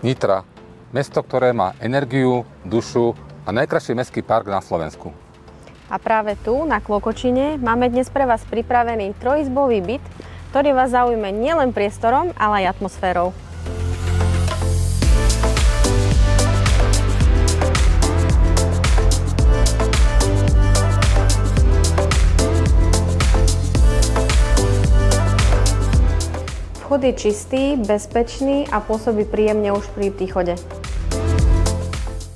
Nitra. Mesto, ktoré má energiu, dušu a najkrajší mestský park na Slovensku. A práve tu, na Klokočine, máme dnes pre vás pripravený trojizbový byt, ktorý vás zaujme nielen priestorom, ale aj atmosférou. Vchod je čistý, bezpečný a pôsobí príjemne už pri príchode.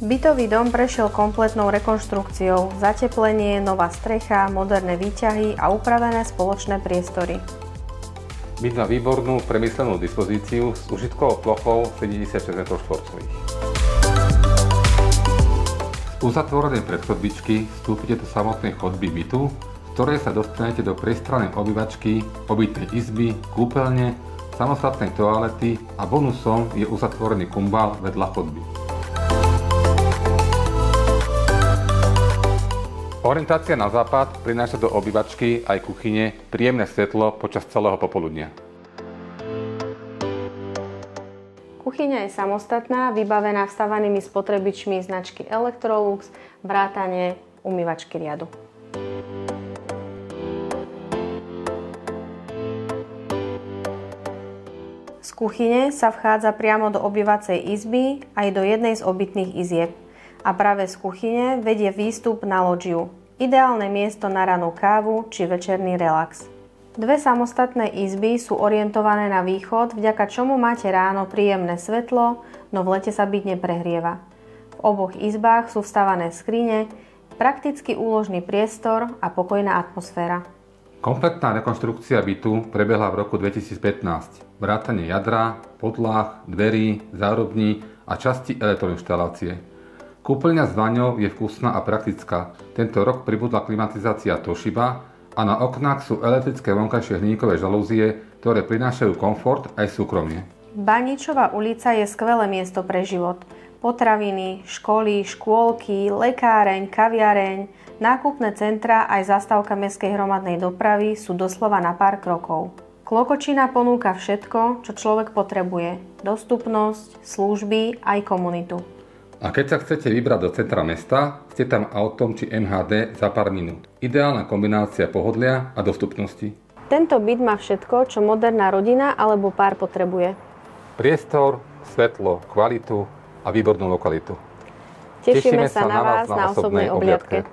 Bytový dom prešiel kompletnou rekonštrukciou, zateplenie, nová strecha, moderné výťahy a upravené spoločné priestory. Byt má výbornú premyslenú dispozíciu s užitkovou plochou 76 m². Z uzatvorenej predchodbičky vstúpite do samotnej chodby bytu, z ktorej sa dostanete do priestrannej obývačky, obytnej izby, kúpeľne, samostatnej toalety a bonusom je uzatvorený kumbál vedľa chodby. Orientácia na západ prináša do obývačky aj kuchyne príjemné svetlo počas celého popoludnia. Kuchyňa je samostatná, vybavená vstavanými spotrebičmi značky Electrolux, vrátane umývačky riadu. Z kuchyne sa vchádza priamo do obývacej izby aj do jednej z obytných izieb. A práve z kuchyne vedie výstup na lodžiu. Ideálne miesto na ranú kávu či večerný relax. Dve samostatné izby sú orientované na východ, vďaka čomu máte ráno príjemné svetlo, no v lete sa byt neprehrieva. V oboch izbách sú vstavané skrine, praktický úložný priestor a pokojná atmosféra. Kompletná rekonštrukcia bytu prebehla v roku 2015. Vrátane jadra, podláh, dverí, zárubní a časti elektroinštalácie. Kúpeľňa s vaňou je vkusná a praktická. Tento rok pribudla klimatizácia Toshiba a na oknách sú elektrické vonkajšie hliníkové žalúzie, ktoré prinášajú komfort aj súkromie. Baníčová ulica je skvelé miesto pre život. Potraviny, školy, škôlky, lekáreň, kaviareň, nákupné centra aj zastávka mestskej hromadnej dopravy sú doslova na pár krokov. Klokočina ponúka všetko, čo človek potrebuje. Dostupnosť, služby aj komunitu. A keď sa chcete vybrať do centra mesta, ste tam autom či MHD za pár minút. Ideálna kombinácia pohodlia a dostupnosti. Tento byt má všetko, čo moderná rodina alebo pár potrebuje. Priestor, svetlo, kvalitu a výbornú lokalitu. Tešíme sa na vás na osobnej obliadke.